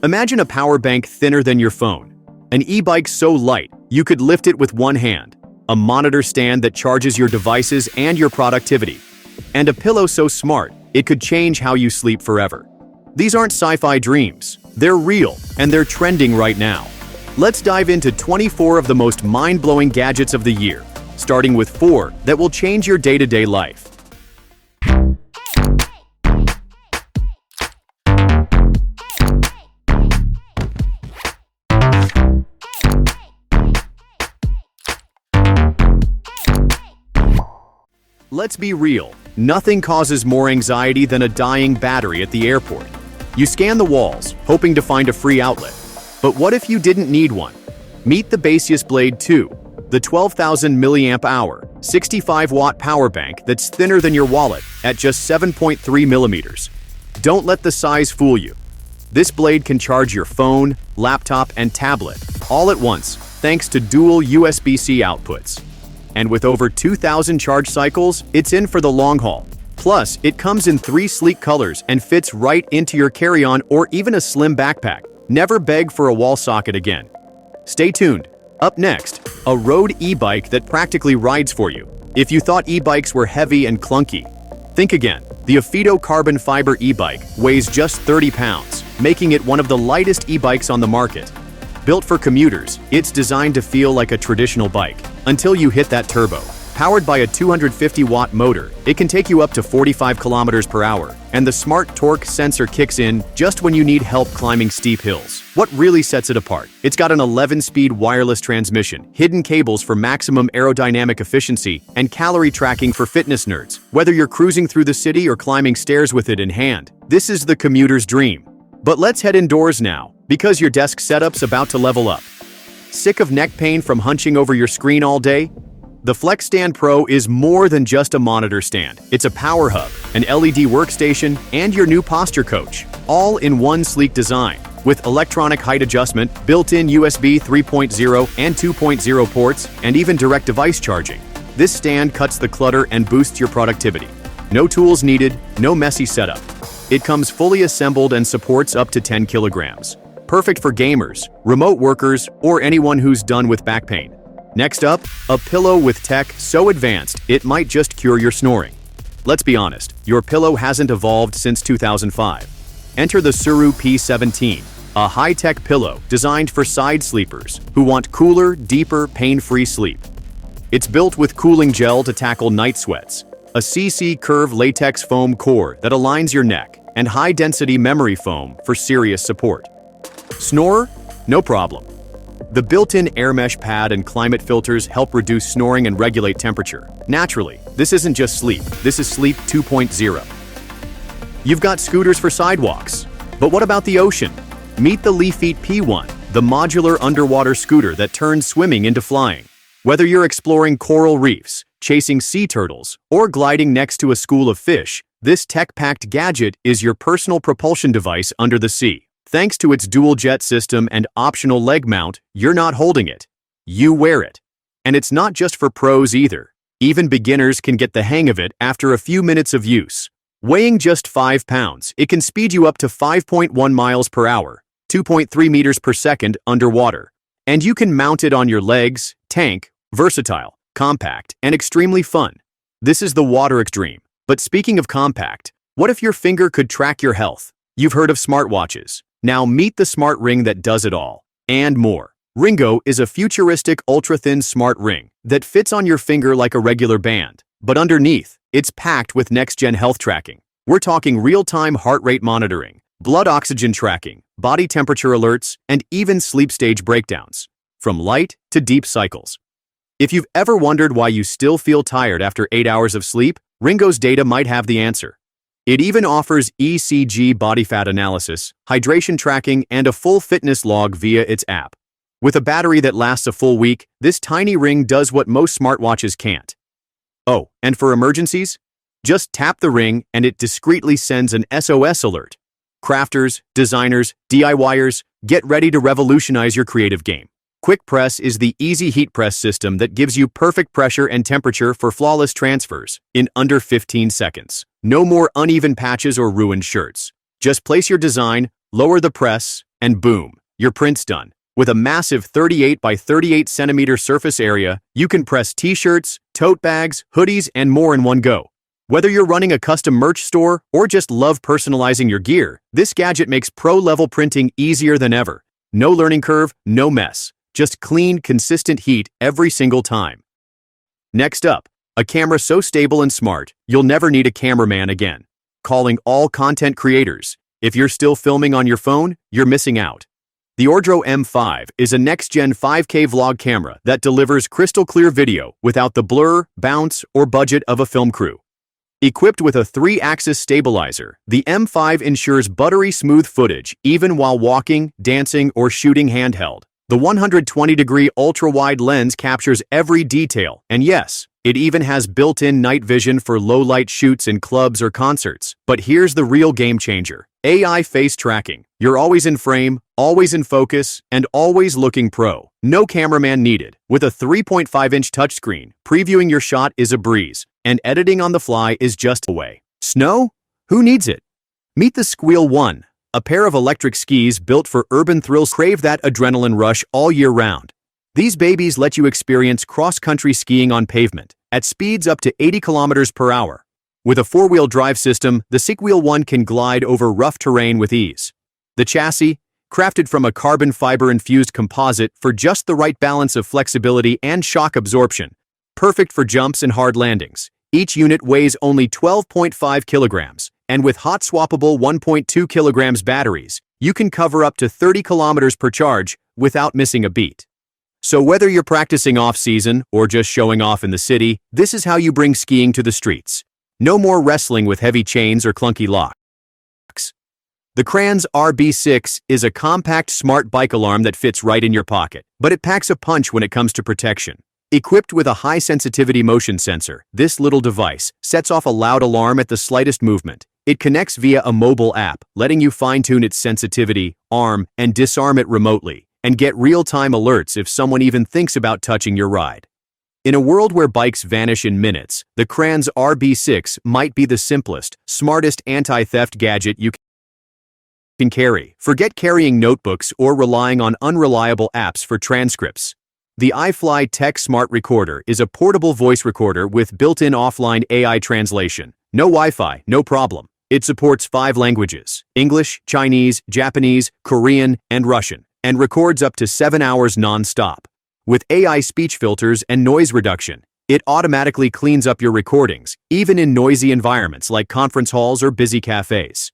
Imagine a power bank thinner than your phone, an e-bike so light you could lift it with one hand, a monitor stand that charges your devices and your productivity, and a pillow so smart it could change how you sleep forever. These aren't sci-fi dreams, they're real, and they're trending right now. Let's dive into 24 of the most mind-blowing gadgets of the year, starting with 4 that will change your day-to-day life. Let's be real, nothing causes more anxiety than a dying battery at the airport. You scan the walls, hoping to find a free outlet. But what if you didn't need one? Meet the BASEUS Blade 2, the 12,000 mAh, 65-watt power bank that's thinner than your wallet at just 7.3 millimeters. Don't let the size fool you. This blade can charge your phone, laptop, and tablet all at once thanks to dual USB-C outputs. And with over 2,000 charge cycles, it's in for the long haul. Plus, it comes in 3 sleek colors and fits right into your carry-on or even a slim backpack. Never beg for a wall socket again. Stay tuned. Up next, a road e-bike that practically rides for you. If you thought e-bikes were heavy and clunky, think again. The IFLYTEK carbon fiber e-bike weighs just 30 pounds, making it one of the lightest e-bikes on the market. Built for commuters, it's designed to feel like a traditional bike, until you hit that turbo. Powered by a 250-watt motor, it can take you up to 45 kilometers per hour, and the smart torque sensor kicks in just when you need help climbing steep hills. What really sets it apart? It's got an 11-speed wireless transmission, hidden cables for maximum aerodynamic efficiency, and calorie tracking for fitness nerds. Whether you're cruising through the city or climbing stairs with it in hand, this is the commuter's dream. But let's head indoors now, because your desk setup's about to level up. Sick of neck pain from hunching over your screen all day? The FLEX+STAND+PRO is more than just a monitor stand. It's a power hub, an LED workstation, and your new posture coach, all in one sleek design. With electronic height adjustment, built-in USB 3.0 and 2.0 ports, and even direct device charging, this stand cuts the clutter and boosts your productivity. No tools needed, no messy setup. It comes fully assembled and supports up to 10 kilograms. Perfect for gamers, remote workers, or anyone who's done with back pain. Next up, a pillow with tech so advanced it might just cure your snoring. Let's be honest, your pillow hasn't evolved since 2005. Enter the SURURU P17, a high-tech pillow designed for side sleepers who want cooler, deeper, pain-free sleep. It's built with cooling gel to tackle night sweats, a CC curve latex foam core that aligns your neck, and high-density memory foam for serious support. Snore? No problem. The built-in air mesh pad and climate filters help reduce snoring and regulate temperature. Naturally, this isn't just sleep, this is Sleep 2.0. You've got scooters for sidewalks. But what about the ocean? Meet the LEFEET P1, the modular underwater scooter that turns swimming into flying. Whether you're exploring coral reefs, chasing sea turtles, or gliding next to a school of fish, this tech-packed gadget is your personal propulsion device under the sea. Thanks to its dual jet system and optional leg mount, you're not holding it. You wear it. And it's not just for pros either. Even beginners can get the hang of it after a few minutes of use. Weighing just 5 pounds, it can speed you up to 5.1 miles per hour, 2.3 meters per second underwater. And you can mount it on your legs, tank, versatile, compact, and extremely fun. This is the water extreme. But speaking of compact, what if your finger could track your health? You've heard of smartwatches. Now meet the smart ring that does it all, and more. RINGO is a futuristic ultra-thin smart ring that fits on your finger like a regular band, but underneath, it's packed with next-gen health tracking. We're talking real-time heart rate monitoring, blood oxygen tracking, body temperature alerts, and even sleep stage breakdowns, from light to deep cycles. If you've ever wondered why you still feel tired after 8 hours of sleep, RINGO's data might have the answer. It even offers ECG body fat analysis, hydration tracking, and a full fitness log via its app. With a battery that lasts a full week, this tiny ring does what most smartwatches can't. Oh, and for emergencies? Just tap the ring and it discreetly sends an SOS alert. Crafters, designers, DIYers, get ready to revolutionize your creative game. OWIKPRESS is the easy heat press system that gives you perfect pressure and temperature for flawless transfers in under 15 seconds. No more uneven patches or ruined shirts. Just place your design, lower the press, and boom, your print's done. With a massive 38 by 38 centimeter surface area, you can press t-shirts, tote bags, hoodies, and more in one go. Whether you're running a custom merch store or just love personalizing your gear, this gadget makes pro-level printing easier than ever. No learning curve, no mess. Just clean, consistent heat every single time. Next up, a camera so stable and smart, you'll never need a cameraman again. Calling all content creators. If you're still filming on your phone, you're missing out. The ORDRO M5 is a next-gen 5K vlog camera that delivers crystal-clear video without the blur, bounce, or budget of a film crew. Equipped with a 3-axis stabilizer, the M5 ensures buttery-smooth footage even while walking, dancing, or shooting handheld. The 120-degree ultra-wide lens captures every detail, and yes, it even has built-in night vision for low-light shoots in clubs or concerts. But here's the real game-changer. AI face tracking. You're always in frame, always in focus, and always looking pro. No cameraman needed. With a 3.5-inch touchscreen, previewing your shot is a breeze, and editing on the fly is just a way. Snow? Who needs it? Meet the SKY+WHEEL+ONE, a pair of electric skis built for urban thrills. Crave that adrenaline rush all year round. These babies let you experience cross-country skiing on pavement at speeds up to 80 kilometers per hour. With a 4-wheel drive system, the SKY+WHEEL+ONE can glide over rough terrain with ease. The chassis, crafted from a carbon fiber-infused composite for just the right balance of flexibility and shock absorption, perfect for jumps and hard landings. Each unit weighs only 12.5 kilograms, and with hot-swappable 1.2 kilograms batteries, you can cover up to 30 kilometers per charge without missing a beat. So whether you're practicing off-season or just showing off in the city, this is how you bring skiing to the streets. No more wrestling with heavy chains or clunky locks. The CRANNS RB6 is a compact smart bike alarm that fits right in your pocket, but it packs a punch when it comes to protection. Equipped with a high-sensitivity motion sensor, this little device sets off a loud alarm at the slightest movement. It connects via a mobile app, letting you fine-tune its sensitivity, arm, and disarm it remotely, and get real-time alerts if someone even thinks about touching your ride. In a world where bikes vanish in minutes, the CRANNS RB6 might be the simplest, smartest anti-theft gadget you can carry. Forget carrying notebooks or relying on unreliable apps for transcripts. The IFLYTEK Smart Recorder is a portable voice recorder with built-in offline AI translation. No Wi-Fi, no problem. It supports 5 languages: English, Chinese, Japanese, Korean, and Russian, and records up to 7 hours non-stop. With AI speech filters and noise reduction, it automatically cleans up your recordings, even in noisy environments like conference halls or busy cafes.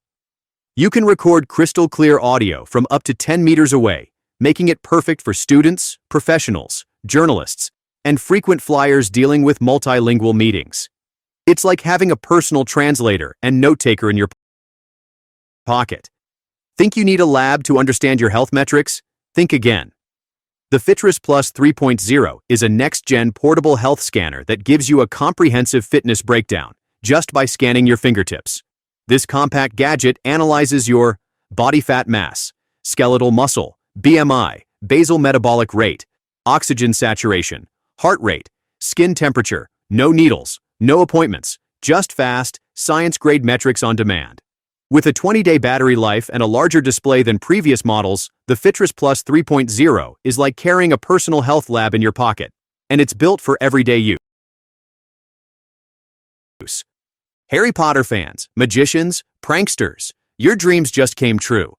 You can record crystal-clear audio from up to 10 meters away, making it perfect for students, professionals, journalists, and frequent flyers dealing with multilingual meetings. It's like having a personal translator and note-taker in your pocket. Think you need a lab to understand your health metrics? Think again. The FITRUS Plus 3.0 is a next-gen portable health scanner that gives you a comprehensive fitness breakdown just by scanning your fingertips. This compact gadget analyzes your body fat mass, skeletal muscle, BMI, basal metabolic rate, oxygen saturation, heart rate, skin temperature. No needles, no appointments, just fast, science-grade metrics on demand. With a 20-day battery life and a larger display than previous models, the FITRUS Plus 3.0 is like carrying a personal health lab in your pocket, and it's built for everyday use. Harry Potter fans, magicians, pranksters, your dreams just came true.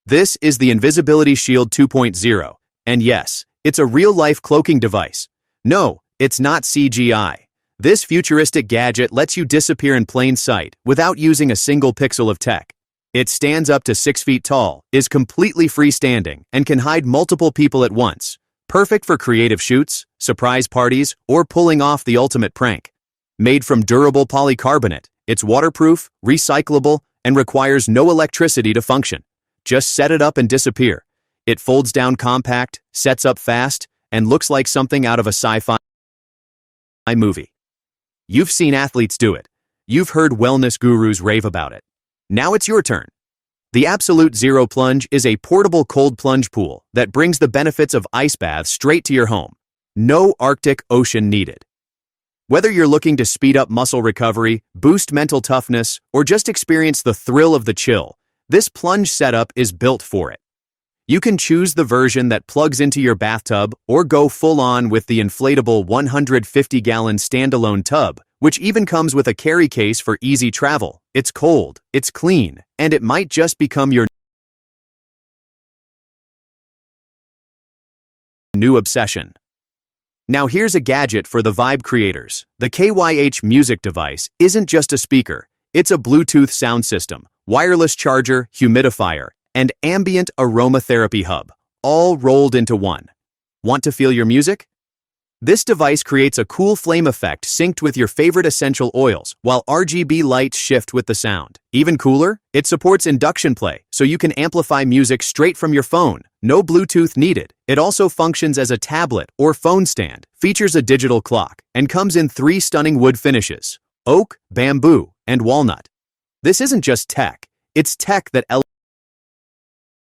This is the Invisibility Shield 2.0, and yes, it's a real-life cloaking device. No, it's not CGI. This futuristic gadget lets you disappear in plain sight without using a single pixel of tech. It stands up to 6 feet tall, is completely freestanding, and can hide multiple people at once. Perfect for creative shoots, surprise parties, or pulling off the ultimate prank. Made from durable polycarbonate, it's waterproof, recyclable, and requires no electricity to function. Just set it up and disappear. It folds down compact, sets up fast, and looks like something out of a sci-fi movie. You've seen athletes do it. You've heard wellness gurus rave about it. Now it's your turn. The Absolute Zero Plunge is a portable cold plunge pool that brings the benefits of ice baths straight to your home. No Arctic Ocean needed. Whether you're looking to speed up muscle recovery, boost mental toughness, or just experience the thrill of the chill, this plunge setup is built for it. You can choose the version that plugs into your bathtub or go full-on with the inflatable 150-gallon standalone tub, which even comes with a carry case for easy travel. It's cold, it's clean, and it might just become your new obsession. Now here's a gadget for the vibe creators. The KYH music device isn't just a speaker, it's a Bluetooth sound system, wireless charger, humidifier, and ambient aromatherapy hub, all rolled into one. Want to feel your music? This device creates a cool flame effect synced with your favorite essential oils, while RGB lights shift with the sound. Even cooler, it supports induction play, so you can amplify music straight from your phone. No Bluetooth needed. It also functions as a tablet or phone stand, features a digital clock, and comes in 3 stunning wood finishes: oak, bamboo, and walnut. This isn't just tech, it's tech that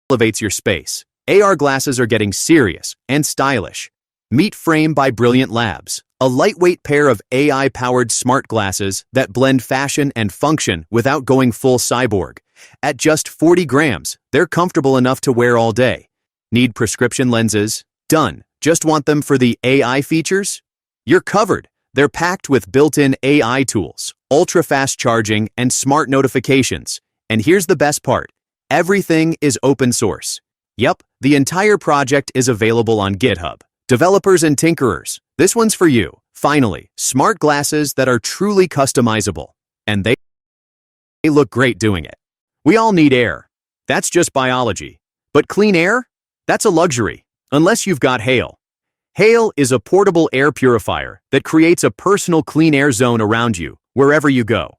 elevates your space. AR glasses are getting serious and stylish. Meet Frame by Brilliant Labs, a lightweight pair of AI-powered smart glasses that blend fashion and function without going full cyborg. At just 40 grams, they're comfortable enough to wear all day. Need prescription lenses? Done. Just want them for the AI features? You're covered. They're packed with built-in AI tools, ultra-fast charging, and smart notifications. And here's the best part. Everything is open source. Yep, the entire project is available on GitHub. Developers and tinkerers, this one's for you. Finally, smart glasses that are truly customizable. And they look great doing it. We all need air. That's just biology. But clean air? That's a luxury. Unless you've got HALE. HALE is a portable air purifier that creates a personal clean air zone around you, wherever you go.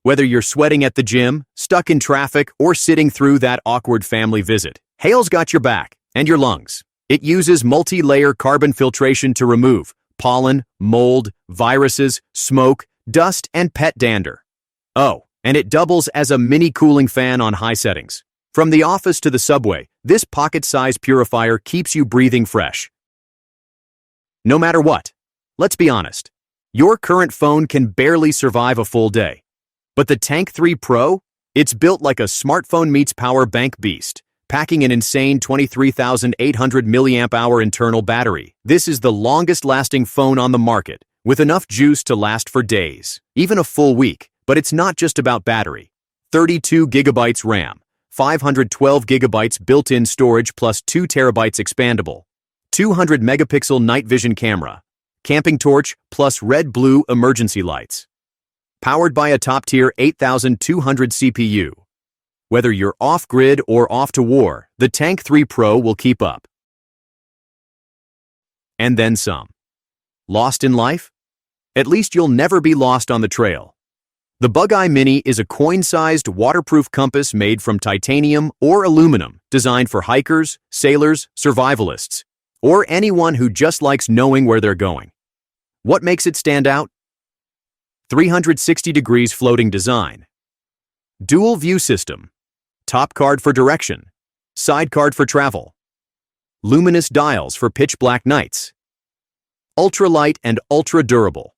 Whether you're sweating at the gym, stuck in traffic, or sitting through that awkward family visit, HALE's got your back and your lungs. It uses multi-layer carbon filtration to remove pollen, mold, viruses, smoke, dust, and pet dander. Oh, and it doubles as a mini cooling fan on high settings. From the office to the subway, this pocket-sized purifier keeps you breathing fresh. No matter what. Let's be honest. Your current phone can barely survive a full day. But the Tank 3 Pro? It's built like a smartphone meets power bank beast, packing an insane 23,800 mAh internal battery. This is the longest-lasting phone on the market, with enough juice to last for days, even a full week. But it's not just about battery. 32 gigabytes RAM, 512 gigabytes built-in storage plus 2 terabytes expandable, 200 megapixel night vision camera, camping torch plus red-blue emergency lights. Powered by a top-tier 8200 CPU. Whether you're off-grid or off to war, the Tank 3 Pro will keep up. And then some. Lost in life? At least you'll never be lost on the trail. The BUGEYE+MINI is a coin-sized waterproof compass made from titanium or aluminum, designed for hikers, sailors, survivalists, or anyone who just likes knowing where they're going. What makes it stand out? 360 degrees floating design. Dual view system. Top card for direction. Side card for travel. Luminous dials for pitch black nights. Ultra-light and ultra-durable.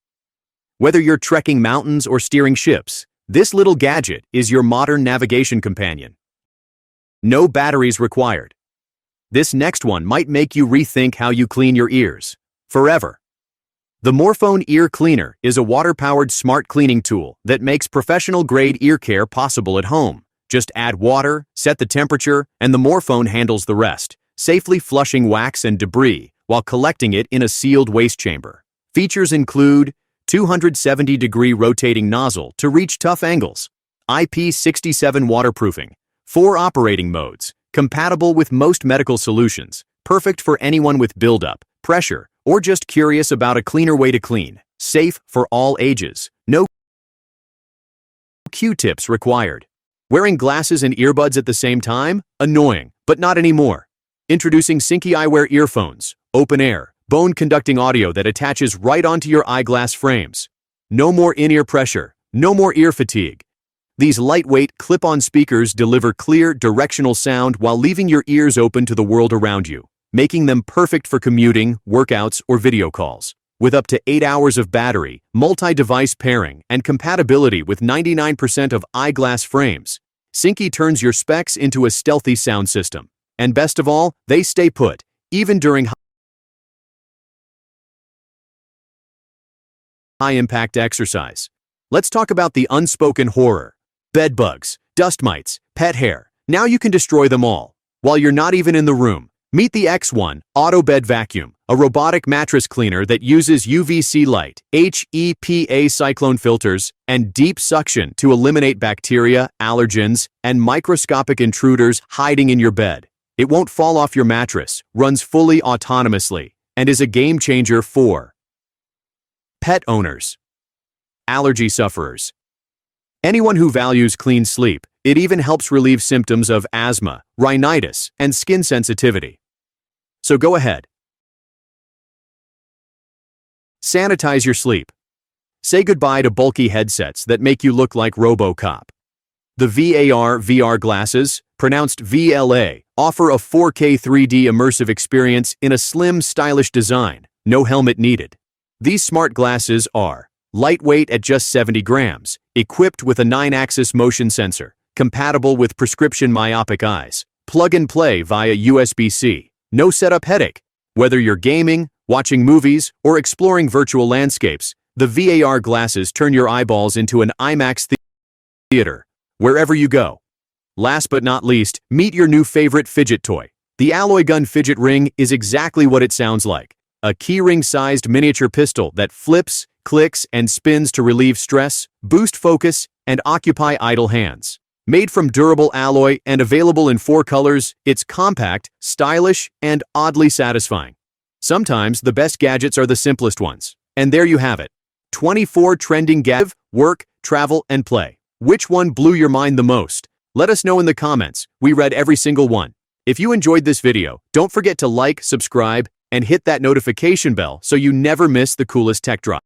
Whether you're trekking mountains or steering ships, this little gadget is your modern navigation companion. No batteries required. This next one might make you rethink how you clean your ears. Forever. The MORFONE Ear Cleaner is a water-powered smart cleaning tool that makes professional-grade ear care possible at home. Just add water, set the temperature, and the MORFONE handles the rest, safely flushing wax and debris while collecting it in a sealed waste chamber. Features include 270-degree rotating nozzle to reach tough angles, IP67 waterproofing, 4 operating modes, compatible with most medical solutions, perfect for anyone with buildup, pressure, or just curious about a cleaner way to clean. Safe for all ages. No Q-tips required. Wearing glasses and earbuds at the same time? Annoying, but not anymore. Introducing SKY eyewear earphones, open air, bone-conducting audio that attaches right onto your eyeglass frames. No more in-ear pressure, no more ear fatigue. These lightweight, clip-on speakers deliver clear, directional sound while leaving your ears open to the world around you, making them perfect for commuting, workouts, or video calls. With up to 8 hours of battery, multi-device pairing, and compatibility with 99% of eyeglass frames, SKY turns your specs into a stealthy sound system. And best of all, they stay put, even during high-impact exercise. Let's talk about the unspoken horror. Bed bugs, dust mites, pet hair. Now you can destroy them all, while you're not even in the room. Meet the XI+AUTO Bed Vacuum, a robotic mattress cleaner that uses UVC light, HEPA cyclone filters, and deep suction to eliminate bacteria, allergens, and microscopic intruders hiding in your bed. It won't fall off your mattress, runs fully autonomously, and is a game changer for pet owners, allergy sufferers, anyone who values clean sleep. It even helps relieve symptoms of asthma, rhinitis, and skin sensitivity. So go ahead. Sanitize your sleep. Say goodbye to bulky headsets that make you look like RoboCop. The VAR/VR glasses, pronounced VLA, offer a 4K 3D immersive experience in a slim, stylish design, no helmet needed. These smart glasses are lightweight at just 70 grams, equipped with a 9-axis motion sensor, compatible with prescription myopic eyes, plug and play via USB-C, no setup headache. Whether you're gaming, watching movies, or exploring virtual landscapes, the VAR glasses turn your eyeballs into an IMAX theater, wherever you go. Last but not least, meet your new favorite fidget toy. The Alloy Gun Fidget Ring is exactly what it sounds like. A keyring-sized miniature pistol that flips, clicks, and spins to relieve stress, boost focus, and occupy idle hands. Made from durable alloy and available in 4 colors, it's compact, stylish, and oddly satisfying. Sometimes the best gadgets are the simplest ones. And there you have it. 24 trending gadgets: work, travel, and play. Which one blew your mind the most? Let us know in the comments. We read every single one. If you enjoyed this video, don't forget to like, subscribe, and hit that notification bell so you never miss the coolest tech drop.